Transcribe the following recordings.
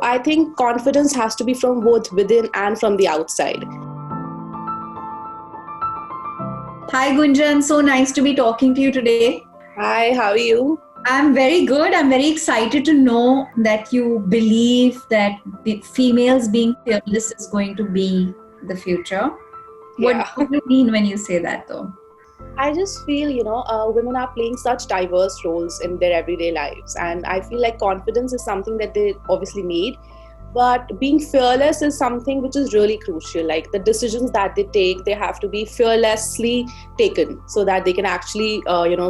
I think confidence has to be from both within and from the outside. Hi Gunjan, so nice to be talking to you today. Hi, how are you? I'm very good. I'm very excited to know that you believe that females being fearless is going to be the future. Yeah. What do you mean when you say that though? I just feel, women are playing such diverse roles in their everyday lives. And I feel like confidence is something that they obviously need. But being fearless is something which is really crucial. Like the decisions that they take, they have to be fearlessly taken so that they can actually,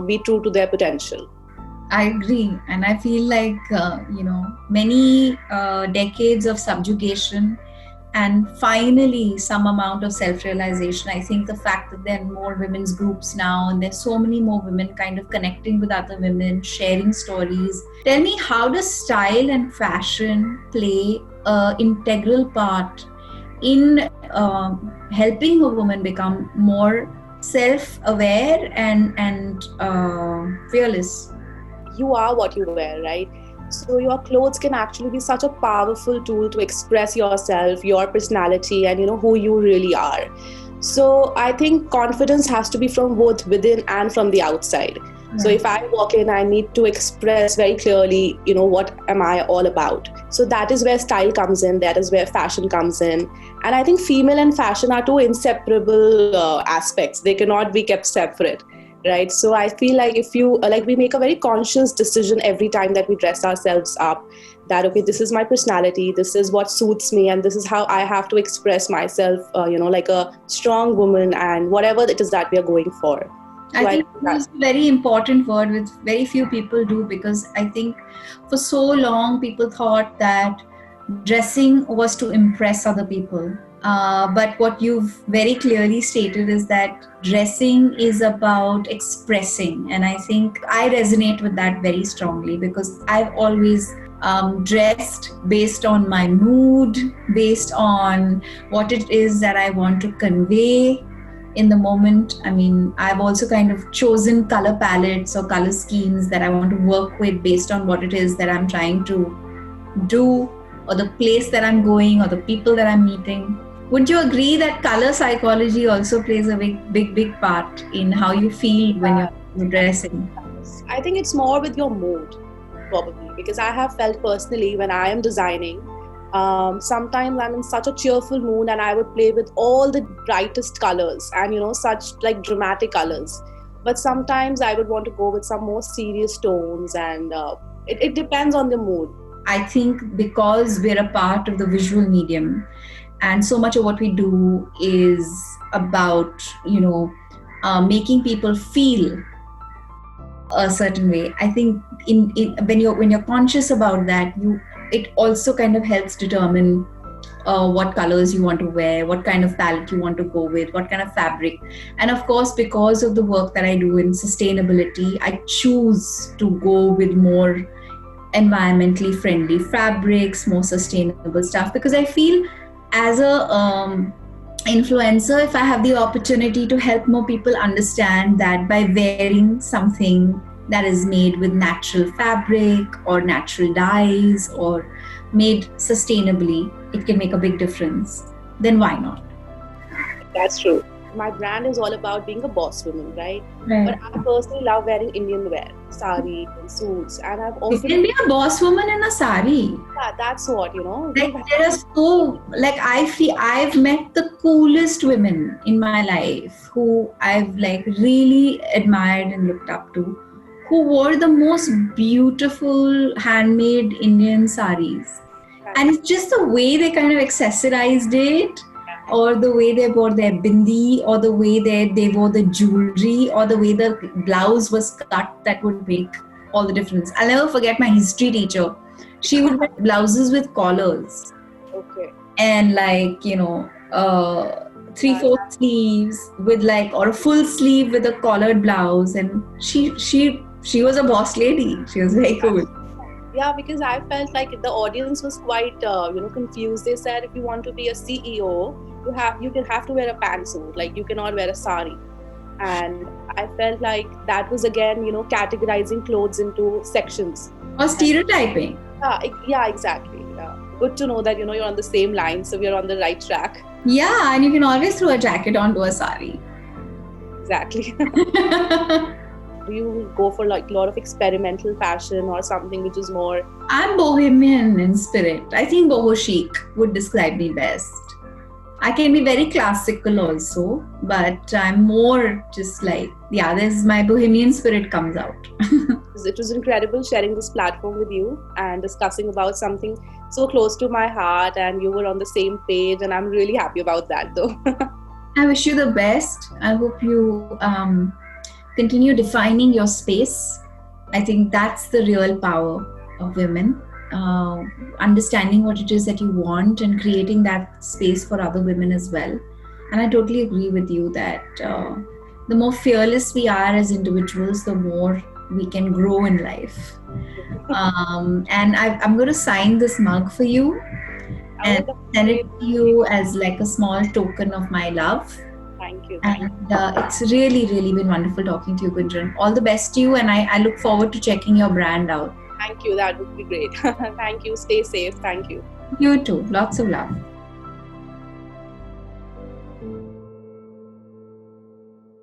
be true to their potential. I agree. And I feel like, many decades of subjugation and finally some amount of self-realization. I think the fact that there are more women's groups now and there's so many more women kind of connecting with other women, sharing stories. Tell me, how does style and fashion play an integral part in helping a woman become more self-aware and fearless? You are what you wear, right? So your clothes can actually be such a powerful tool to express yourself, your personality, and who you really are. So I think confidence has to be from both within and from the outside. So if I walk in, I need to express very clearly, what am I all about? So that is where style comes in. That is where fashion comes in. And I think female and fashion are two inseparable aspects. They cannot be kept separate. Right. So I feel like if you we make a very conscious decision every time that we dress ourselves up, that, okay, this is my personality, this is what suits me, and this is how I have to express myself, like a strong woman and whatever it is that we are going for. I think that's a very important word which very few people do, because I think for so long people thought that dressing was to impress other people. But what you've very clearly stated is that dressing is about expressing. And I think I resonate with that very strongly, because I've always dressed based on my mood, based on what it is that I want to convey in the moment. I mean, I've also kind of chosen color palettes or color schemes that I want to work with based on what it is that I'm trying to do, or the place that I'm going, or the people that I'm meeting. Would you agree that color psychology also plays a big part in how you feel when you're dressing? I think it's more with your mood, probably, because I have felt personally when I am designing, sometimes I'm in such a cheerful mood and I would play with all the brightest colors and, such like dramatic colors. But sometimes I would want to go with some more serious tones, and it depends on the mood. I think because we're a part of the visual medium, and so much of what we do is about, making people feel a certain way. I think when you're conscious about that, it also kind of helps determine what colors you want to wear, what kind of palette you want to go with, what kind of fabric. And of course, because of the work that I do in sustainability, I choose to go with more environmentally friendly fabrics, more sustainable stuff, because I feel as a influencer, if I have the opportunity to help more people understand that by wearing something that is made with natural fabric or natural dyes or made sustainably, it can make a big difference, then why not? That's true. My brand is all about being a boss woman, right? But I personally love wearing Indian wear, sari and suits, and I've often... You can be a boss woman in a sari. Yeah, that's what, Like there are so, like I feel I've met the coolest women in my life who I've like really admired and looked up to, who wore the most beautiful handmade Indian saris. And it's just the way they kind of accessorized it, or the way they wore their bindi, or the way they wore the jewelry, or the way the blouse was cut, that would make all the difference. I'll never forget my history teacher. She would wear blouses with collars. Okay. And 3/4 sleeves with or a full sleeve with a collared blouse. And she was a boss lady. She was very cool. Yeah, because I felt like the audience was quite, confused. They said if you want to be a CEO, you can have to wear a pantsuit. Like you cannot wear a sari. And I felt like that was again, categorizing clothes into sections. Or stereotyping. Yeah, exactly. Yeah. good to know that, you're on the same line, so we're on the right track. Yeah, and you can always throw a jacket onto a sari. Exactly. Do you go for like a lot of experimental fashion or something which is more... I'm bohemian in spirit. I think boho chic would describe me best. I can be very classical also, but I'm more just like, there's my bohemian spirit comes out. It was incredible sharing this platform with you and discussing about something so close to my heart, and you were on the same page, and I'm really happy about that though. I wish you the best. I hope you continue defining your space. I think that's the real power of women. Understanding what it is that you want and creating that space for other women as well. And I totally agree with you that the more fearless we are as individuals, the more we can grow in life. And I'm going to sign this mug for you and send it to you as like a small token of my love. Thank you. And it's really, really been wonderful talking to you, Gunjan. All the best to you, and I look forward to checking your brand out. Thank you. That would be great. Thank you. Stay safe. Thank you. You too. Lots of love.